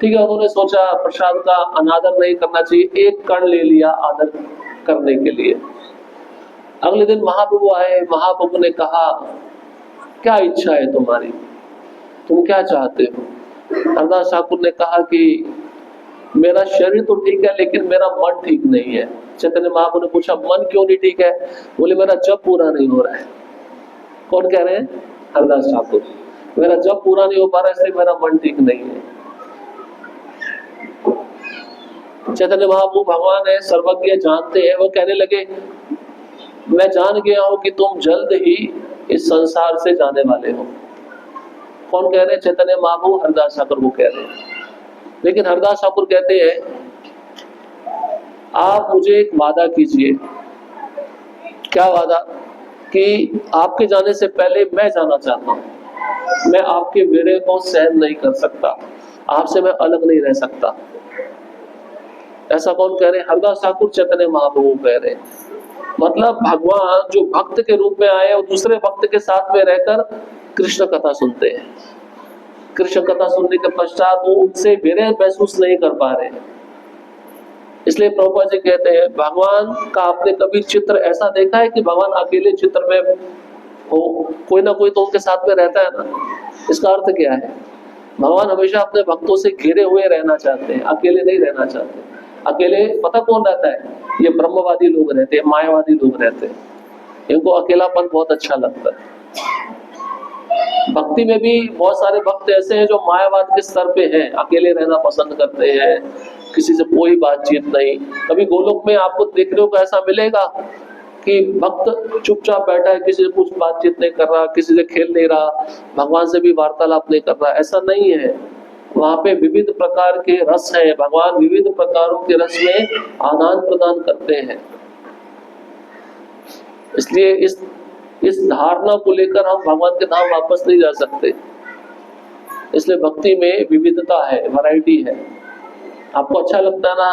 ठीक है, उन्होंने सोचा प्रसाद का अनादर नहीं करना चाहिए, एक कण ले लिया आदर करने के लिए। अगले दिन महाप्रभु आए, महाप्रभु ने कहा क्या इच्छा है तुम्हारी, तुम क्या चाहते हो? हरदास ठाकुर ने कहा कि मेरा शरीर तो ठीक है लेकिन मेरा मन ठीक नहीं है। चैतन्य महाप्रभु ने पूछा मन क्यों नहीं ठीक है? बोले मेरा जप पूरा नहीं हो रहा है। कौन कह रहे हैं? हरदास ठाकुर। मेरा जप पूरा नहीं हो पा रहा है इसलिए मेरा मन ठीक नहीं है। चैतन्य महाप्रभु भगवान है, सर्वज्ञ, जानते हैं। वो कहने लगे मैं जान गया हूं कि तुम जल्द ही इस संसार से जाने वाले हो। कौन कह रहे हैं? चैतन्य महाप्रभु हरदास ठाकुर को कह रहे हैं। लेकिन हरदास ठाकुर कहते हैं आप मुझे एक वादा कीजिए। क्या वादा? कि आपके जाने से पहले मैं जाना चाहता हूं। मैं आपके विरह को सहन नहीं कर सकता, आपसे मैं अलग नहीं रह सकता। ऐसा कौन कह रहे हैं? हरदास ठाकुर चैतन्य महाप्रभु कह रहे हैं। मतलब भगवान जो भक्त के रूप में आए और दूसरे भक्त के साथ में रहकर कृष्ण कथा सुनते हैं। कृष्ण कथा सुनने के पश्चात वो उनसे विरह महसूस नहीं कर पा रहे हैं। इसलिए प्रभुपाद जी कहते हैं भगवान का आपने कभी चित्र ऐसा देखा है कि भगवान अकेले चित्र में हो? कोई ना कोई तो उनके साथ में रहता है ना। इसका अर्थ क्या है? भगवान हमेशा अपने भक्तों से घिरे हुए रहना चाहते हैं, अकेले नहीं रहना चाहते। अकेले पता कौन रहता है? ये ब्रह्मवादी लोग रहते हैं, मायावादी लोग रहते हैं। इनको अकेलापन बहुत अच्छा लगता है। भक्ति में भी बहुत सारे भक्त ऐसे हैं जो मायावाद के स्तर पे हैं, अकेले रहना पसंद करते हैं, किसी से कोई बातचीत नहीं। कभी गोलोक में आपको देखने को ऐसा मिलेगा कि भक्त चुपचाप बैठा है, किसी से कुछ बातचीत नहीं कर रहा, किसी से खेल नहीं रहा, भगवान से भी वार्तालाप नहीं कर रहा? ऐसा नहीं है। वहां पे विविध प्रकार के रस है, भगवान विविध प्रकारों के रस में आदान प्रदान करते हैं। इसलिए इस धारणा को लेकर हम भगवान के धाम वापस नहीं जा सकते। इसलिए भक्ति में विविधता है, वैरायटी है। आपको अच्छा लगता है ना,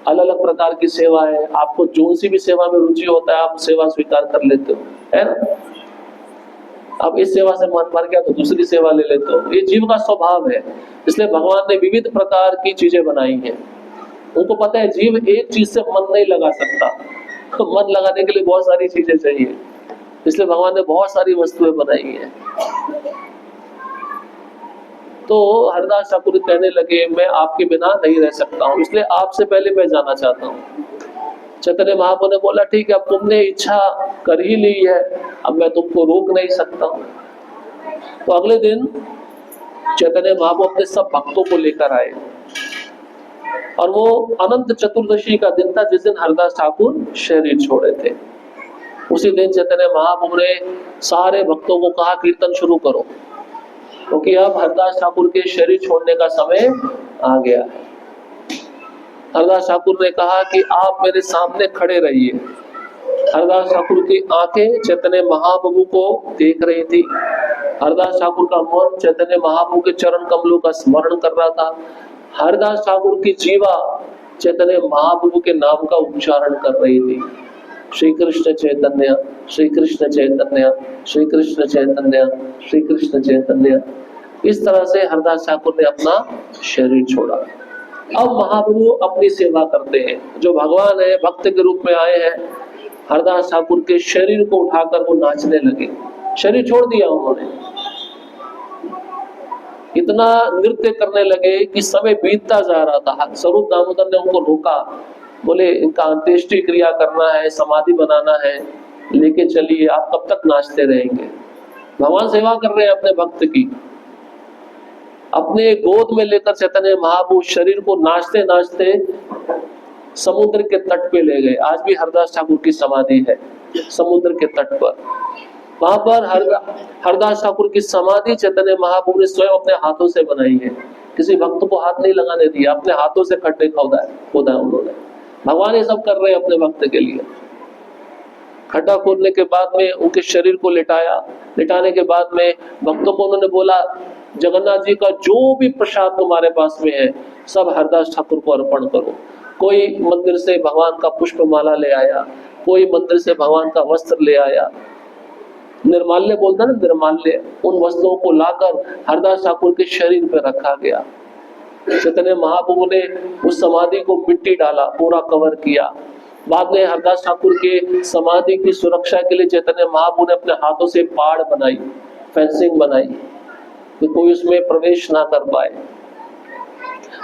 अलग अलग प्रकार की सेवा है, आपको जो सी भी सेवा में रुचि होता है आप सेवा स्वीकार कर लेते हो, है ना? अब इस सेवा से मन भर गया तो दूसरी सेवा ले लेते हो। ये जीव का स्वभाव है। इसलिए भगवान ने विविध प्रकार की चीजें बनाई हैं। उनको पता है जीव एक चीज से मन नहीं लगा सकता, तो मन लगाने के लिए बहुत सारी चीजें चाहिए। इसलिए भगवान ने बहुत सारी वस्तुएं बनाई हैं। तो हरदास ठाकुर कहने लगे मैं आपके बिना नहीं रह सकता हूँ, इसलिए आपसे पहले मैं जाना चाहता हूँ। चैतन्य महाप्रभु ने बोला ठीक है, अब तुमने इच्छा कर ही ली है, अब मैं तुमको रोक नहीं सकता हूँ। तो अगले दिन चैतन्य महाप्रभु अपने सब भक्तों को लेकर आए और वो अनंत चतुर्दशी का दिन था जिस दिन हरदास ठाकुर शरीर छोड़े थे। उसी दिन चैतन्य महाप्रभु ने सारे भक्तों को कहा कीर्तन शुरू करो, क्योंकि अब हरदास ठाकुर के शरीर छोड़ने का समय आ गया है। हरदास ठाकुर ने कहा कि आप मेरे सामने खड़े रहिए हरदास ठाकुर की आंखें चैतन्य महाप्रभु को देख रही थी। हरदास ठाकुर का मन चैतन्य महाप्रभु के चरण कमलों का स्मरण कर रहा था। हरदास ठाकुर की जीवा चैतन्य महाप्रभु के नाम का उच्चारण कर रही थी, श्री कृष्ण चैतन्य, श्री कृष्ण चैतन्य, श्री कृष्ण चैतन्य, श्री कृष्ण चैतन्य। इस तरह से हरदास ठाकुर ने अपना शरीर छोड़ा। अब महाप्रभु अपनी सेवा करते हैं। जो भगवान है, भक्त के रूप में आए हैं, हरदास ठाकुर के शरीर को उठाकर वो नाचने लगे। शरीर छोड़ दिया उन्होंने, इतना नृत्य करने लगे कि समय बीतता जा रहा था। स्वरूप दामोदर ने उनको रोका, बोले इनका अंत्येष्टि क्रिया करना है, समाधि बनाना है, लेके चलिए, आप कब तक नाचते रहेंगे। भगवान सेवा कर रहे हैं अपने भक्त की। अपने गोद में लेकर चैतन्य महाप्रभु शरीर को नाचते नाचते समुद्र के तट पे ले गए। आज भी हरदास ठाकुर की समाधि है समुद्र के तट पर। वहां पर हरदास ठाकुर की समाधि चैतन्य महाप्रभु ने स्वयं अपने हाथों से बनाई है। किसी भक्त को हाथ नहीं लगाने दिया, अपने हाथों से खड्डे खोदा उन्होंने। भगवान ये सब कर रहे हैं अपने भक्त के लिए। खड्डा खोदने के बाद में उनके शरीर को लिटाया। लिटाने के बाद में भक्तों को उन्होंने बोला, जगन्नाथ जी का जो भी प्रसाद तुम्हारे पास में है सब हरदास ठाकुर को अर्पण करो। कोई मंदिर से भगवान का पुष्पमाला ले आया, कोई मंदिर से भगवान का वस्त्र ले आया, निर्माल्य बोलता ना, निर्माल्य, उन वस्त्रों को लाकर हरदास ठाकुर के शरीर पर रखा गया। चैतन्य महाप्रभु ने उस समाधि को मिट्टी डाला, पूरा कवर किया। बाद में हरदास ठाकुर के समाधि की सुरक्षा के लिए चैतन्य महाप्रभु ने अपने हाथों से पाड़ बनाई, फेंसिंग बनाई कि कोई उसमें प्रवेश ना कर पाए।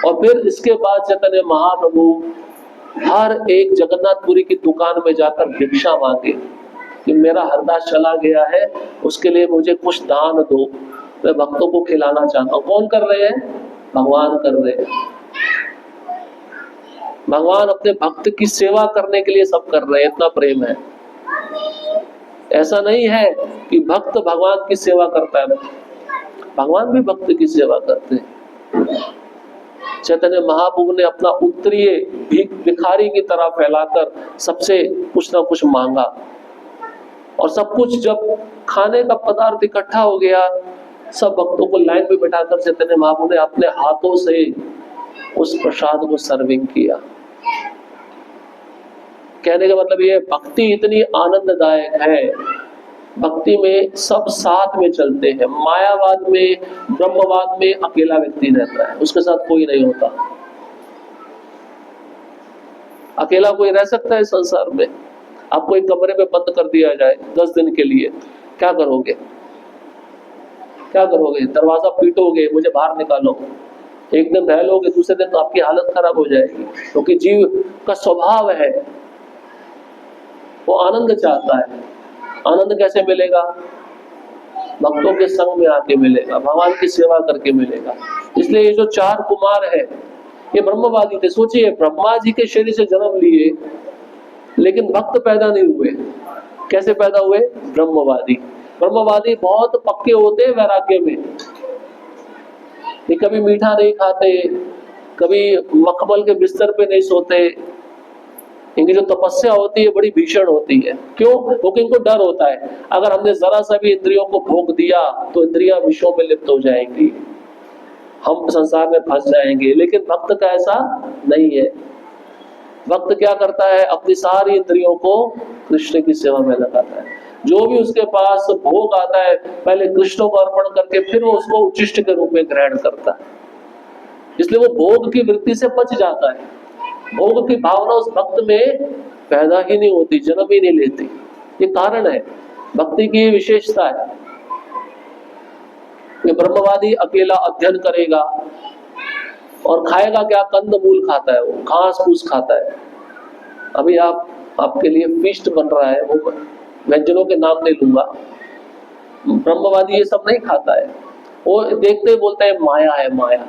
और फिर इसके बाद चैतन्य महाप्रभु हर एक जगन्नाथपुरी की दुकान में जाकर भिक्षा मांगे कि मेरा हरदास चला गया है, उसके लिए मुझे कुछ दान दो, मैं भक्तों को खिलाना चाहता हूँ। कौन कर रहे हैं? भगवान कर रहे हैं। भगवान अपने भक्त की सेवा करने के लिए सब कर रहे हैं, इतना प्रेम है। ऐसा नहीं है कि भक्त भगवान की सेवा करता है, भगवान भी भक्त की सेवा करते हैं। चैतन्य महाप्रभु ने अपना उत्तरीय भिखारी की तरह फैलाकर सबसे कुछ ना कुछ मांगा, और सब कुछ जब खाने का पदार्थ इकट्ठा हो गया, सब भक्तों को लाइन में बैठाकर चैतन्य महाप्रभु ने अपने हाथों से उस प्रसाद को सर्विंग किया। कहने का मतलब ये, भक्ति इतनी आनंददायक है, भक्ति में सब साथ में चलते हैं। मायावाद में, ब्रह्मवाद में अकेला व्यक्ति रहता है, उसके साथ कोई नहीं होता। अकेला कोई रह सकता है संसार में? आपको एक कमरे में बंद कर दिया जाए 10 दिन के लिए, क्या करोगे? क्या करोगे? दरवाजा पीटोगे, मुझे बाहर निकालो। एक दिन रह लोगे, दूसरे दिन तो आपकी हालत खराब हो जाएगी, क्योंकि जीव का स्वभाव है, वो आनंद चाहता है। आनंद कैसे मिलेगा? भक्तों के संग में आके मिलेगा, भगवान की सेवा करके मिलेगा। इसलिए ये जो 4 कुमार है, ये ब्रह्मवादी थे। सोचिए, ब्रह्मा जी के शरीर से जन्म लिए, लेकिन भक्त पैदा नहीं हुए। कैसे पैदा हुए? ब्रह्मवादी। ब्रह्मवादी बहुत पक्के होते हैं वैराग्य में, ये कभी मीठा नहीं खाते, कभी मखमल के बिस्तर पे नहीं सोते। इनकी जो तपस्या होती है बड़ी भीषण होती है। क्यों? क्योंकि इनको डर होता है, अगर हमने जरा सा भी इंद्रियों को भोग दिया तो इंद्रियां विषयों में लिप्त हो जाएंगी, हम संसार में फंस जाएंगे। लेकिन भक्त का ऐसा नहीं है। भक्त क्या करता है? अपनी सारी इंद्रियों को कृष्ण की सेवा में लगाता है। जो भी उसके पास भोग आता है, पहले कृष्ण को अर्पण करके फिर वो उसको उच्चिष्ट के रूप में ग्रहण करता है। इसलिए वो भोग की वृत्ति से बच जाता है। भोग की भावना उस भक्त में पैदा ही नहीं होती, जन्म ही नहीं लेती। ये कारण है, भक्ति की विशेषता है। ये ब्रह्मवादी अकेला अध्ययन करेगा और खाएगा क्या? कंद मूल खाता है, वो घास फूस खाता है। अभी आपके लिए फीस्ट बन रहा है, वो व्यंजनों के नाम नहीं लूंगा। ब्रह्मवादी ये सब नहीं खाता है, वो देखते ही बोलते हैं माया है, माया।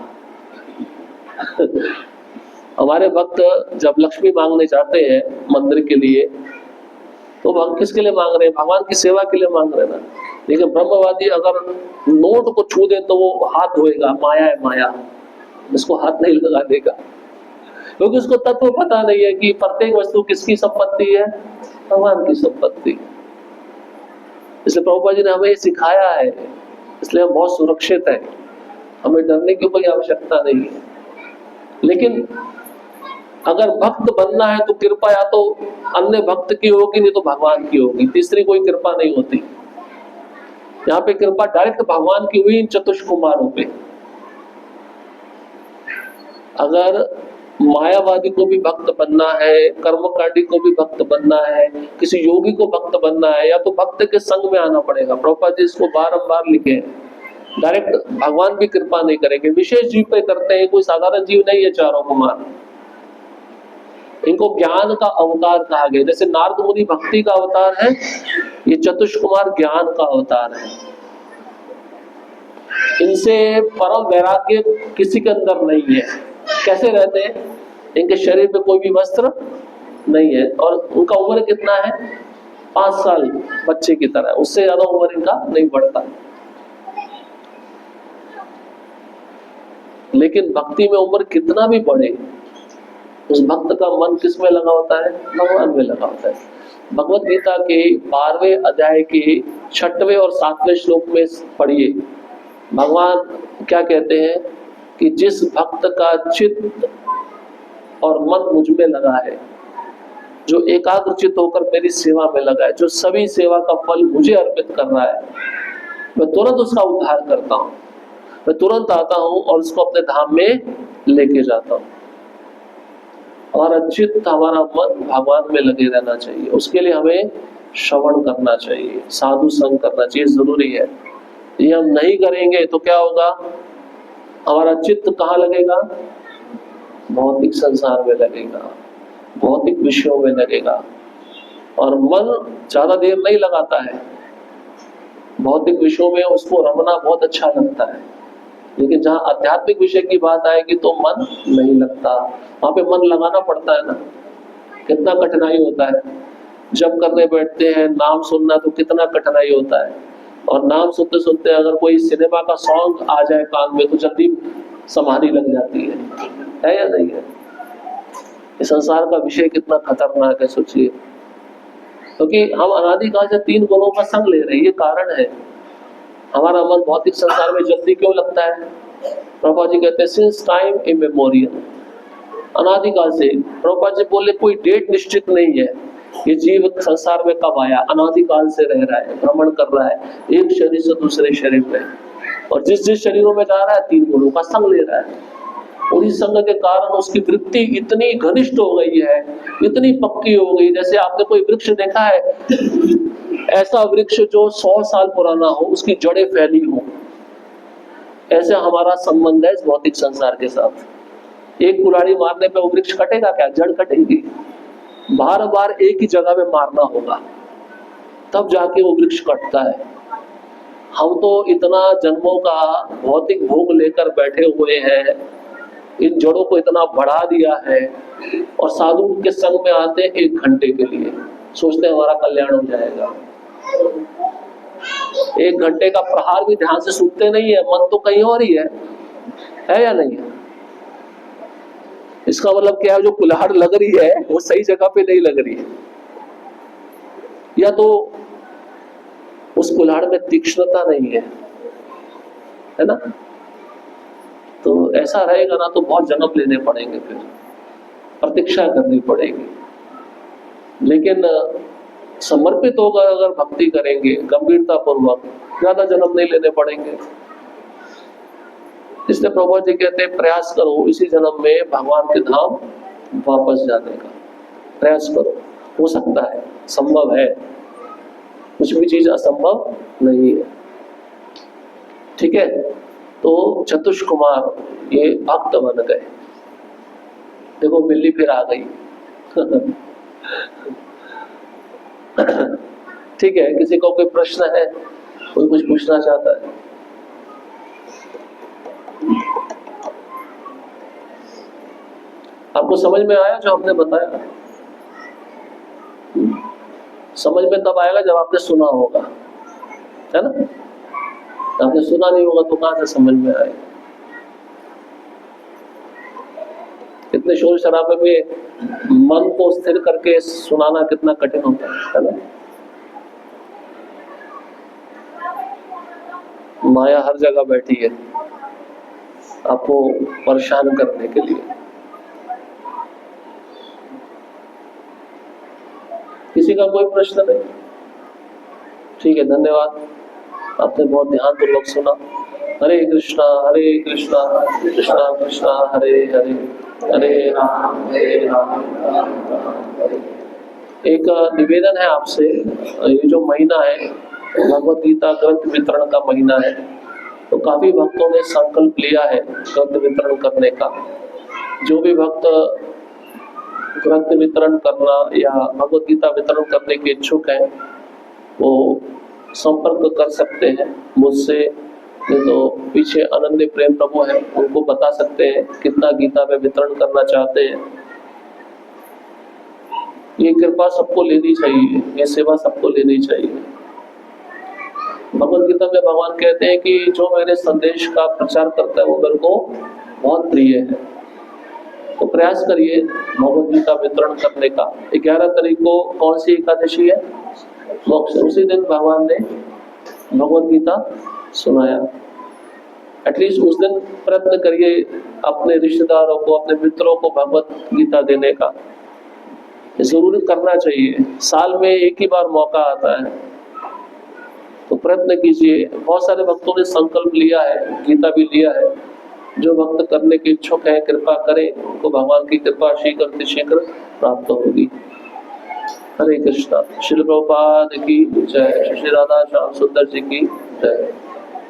हमारे भक्त जब लक्ष्मी मांगने जाते हैं मंदिर के लिए, तो भक्त किसके लिए मांग रहे हैं? भगवान की सेवा के लिए मांग रहे हैं ना। लेकिन ब्रह्मवादी अगर नोट को छू दे तो वो हाथ धोएगा, माया है, माया, इसको हाथ नहीं लगा देगा, क्योंकि उसको तत्व पता नहीं है कि प्रत्येक वस्तु किसकी संपत्ति है, भगवान की संपत्ति। इसलिए प्रभुपाद जी ने हमें सिखाया है, इसलिए हम बहुत सुरक्षित हैं, हमें डरने की कोई आवश्यकता नहीं है। लेकिन अगर भक्त बनना है तो कृपा या तो अन्य भक्त की होगी, नहीं तो भगवान की होगी, तीसरी कोई कृपा नहीं होती। यहाँ पे कृपा डायरेक्ट भगवान की हुई इन चतुष्कुमारों पे। अगर मायावादी को भी भक्त बनना है, कर्मकांडी को भी भक्त बनना है, किसी योगी को भक्त बनना है, या तो भक्त के संग में आना पड़ेगा। प्रभुपाद जी इसको बारंबार लिखे, डायरेक्ट भगवान भी कृपा नहीं करेंगे, विशेष जीव पे करते हैं, कोई साधारण जीव नहीं है चारों कुमार। इनको ज्ञान का अवतार कहा गया। जैसे नारद मुनि भक्ति का अवतार है, ये चतुष्कुमार ज्ञान का अवतार है। इनसे परम वैराग्य किसी के अंदर नहीं है। कैसे रहते हैं? इनके शरीर पे कोई भी वस्त्र नहीं है, और उनका उम्र कितना है? 5 साल, बच्चे की तरह, उससे ज्यादा उम्र इनका नहीं बढ़ता। लेकिन भक्ति में उम्र कितना भी बढ़े, उस भक्त का मन किस में लगा होता है? भगवान में लगा होता है। भगवत गीता के 12वें अध्याय के 6वें और 7वें श्लोक में पढ़िए, भगवान क्या कहते हैं कि जिस भक्त का चित्त और मन मुझ में लगा है, जो एकाग्रचित होकर मेरी सेवा में लगा है, जो सभी सेवा का फल मुझे अर्पित कर रहा है, मैं तुरंत उसका उद्धार करता हूँ, मैं तुरंत आता हूँ और उसको अपने धाम में लेके जाता हूँ। हमारा चित्त, हमारा मन भगवान में लगे रहना चाहिए। उसके लिए हमें श्रवण करना चाहिए, साधु संग करना चाहिए, जरूरी है। ये हम नहीं करेंगे तो क्या होगा? हमारा चित्त कहाँ लगेगा? भौतिक संसार में लगेगा, भौतिक विषयों में लगेगा। और मन ज्यादा देर नहीं लगाता है भौतिक विषयों में, उसको रमना बहुत अच्छा लगता है। लेकिन जहाँ आध्यात्मिक विषय की बात आएगी तो मन नहीं लगता। वहां पे मन लगाना पड़ता है ना, कितना कठिनाई होता है। जब करने बैठते हैं, नाम सुनना, तो कितना कठिनाई होता है। और नाम सुनते सुनते अगर कोई सिनेमा का सॉन्ग आ जाए कान में तो जल्दी समाधि लग जाती है या नहीं है? इस संसार का विषय कितना खतरनाक है, सोचिए। क्योंकि हम अनादिकाल से 3 गुणों का संग ले रहे हैं, ये कारण है। हमारा मन भौतिक संसार में जल्दी क्यों लगता है? प्रभुपाद जी कहते हैं सिंस टाइम इमेमोरियल, अनादिकाल से। प्रभुपाद जी बोले कोई डेट निश्चित नहीं है, ये जीव संसार में कब आया, अनादिकाल से रह रहा है, भ्रमण कर रहा है एक शरीर से दूसरे शरीर में, और जिस जिस शरीरों में जा रहा है 3 गुणों का संग ले रहा है। और इस संग के कारण उसकी वृत्ति इतनी घनिष्ठ हो गई है, इतनी पक्की हो गई। जैसे आपने कोई वृक्ष देखा है, ऐसा वृक्ष जो 100 साल पुराना हो, उसकी जड़ें फैली हो, ऐसे हमारा संबंध है इस भौतिक संसार के साथ। एक कुल्हाड़ी मारने पे वो वृक्ष कटेगा क्या? जड़ कटेगी। बार बार एक ही जगह में मारना होगा, तब जाके वो वृक्ष कटता है। हम तो इतना जन्मों का भौतिक भोग लेकर बैठे हुए हैं, इन जड़ों को इतना बढ़ा दिया है, और साधु के संग में आते हैं 1 घंटे के लिए, सोचते हैं हमारा कल्याण हो जाएगा। 1 घंटे का प्रहार भी ध्यान से सुनते नहीं है, मन तो कहीं और ही है या नहीं है? इसका मतलब क्या है? जो कुल्हाड़ लग रही है वो सही जगह पे नहीं लग रही है, या तो उस कुल्हाड़ में तीक्ष्णता नहीं है ना? तो ऐसा रहेगा ना तो बहुत जन्म लेने पड़ेंगे, फिर प्रतीक्षा करनी पड़ेगी। लेकिन समर्पित होकर अगर भक्ति करेंगे गंभीरता पूर्वक, ज्यादा जन्म नहीं लेने पड़ेंगे। इसलिए प्रभुपाद जी कहते हैं प्रयास करो इसी जन्म में भगवान के धाम वापस जाने का प्रयास करो। हो सकता है, संभव है, कुछ भी चीज असंभव नहीं है। ठीक है, तो चतुष्कुमार ये भक्त बन गए। देखो बिल्ली फिर आ गई। ठीक है, किसी को कोई प्रश्न है, कोई कुछ पूछना चाहता है? आपको समझ में आया जो हमने बताया? समझ में तब आएगा जब आपने सुना होगा, है ना? आपने सुना नहीं होगा तो कहां से समझ में आएगा? इतने शोर शराबे में मन को स्थिर करके सुनाना कितना कठिन होता है ना। माया हर जगह बैठी है आपको परेशान करने के लिए। किसी का कोई प्रश्न नहीं? ठीक है, धन्यवाद, आपने बहुत ध्यानपूर्वक सुना। हरे कृष्णा कृष्णा कृष्णा हरे हरे, हरे राम राम हरे। एक निवेदन है आपसे, ये जो महीना है भगवत गीता ग्रंथ वितरण का महीना है, तो काफी भक्तों ने संकल्प लिया है ग्रंथ वितरण करने का। जो भी भक्त ग्रंथ वितरण करना या भगवत गीता वितरण करने के इच्छुक हैं वो संपर्क कर सकते हैं मुझसे, नहीं तो पीछे अनन्य प्रेम प्रभु है उनको बता सकते हैं कितना गीता में वितरण करना चाहते हैं। ये कृपा सबको लेनी चाहिए, ये सेवा सबको लेनी चाहिए। भगवत गीता में भगवान कहते हैं कि जो मेरे संदेश का प्रचार करता है वो मेरे को बहुत प्रिय है। तो प्रयास करिए भगवत गीता वितरण करने का। 11 तारीख को कौन सी एकादशी है? मोक्ष। उसी दिन भगवान ने भगवत गीता सुनाया। एटलीस्ट उस दिन प्रयत्न करिए अपने रिश्तेदारों को, अपने मित्रों को भगवत गीता देने का। जरूर करना चाहिए, साल में एक ही बार मौका आता है, तो प्रयत्न कीजिए। बहुत सारे भक्तों ने संकल्प लिया है, गीता भी लिया है। जो भक्त करने के इच्छुक है कृपा करें, उनको भगवान की कृपा शीघ्र प्राप्त होगी। हरे कृष्णा। श्रील प्रभुपाद की जय। श्री राधा श्याम सुंदर जी की जय।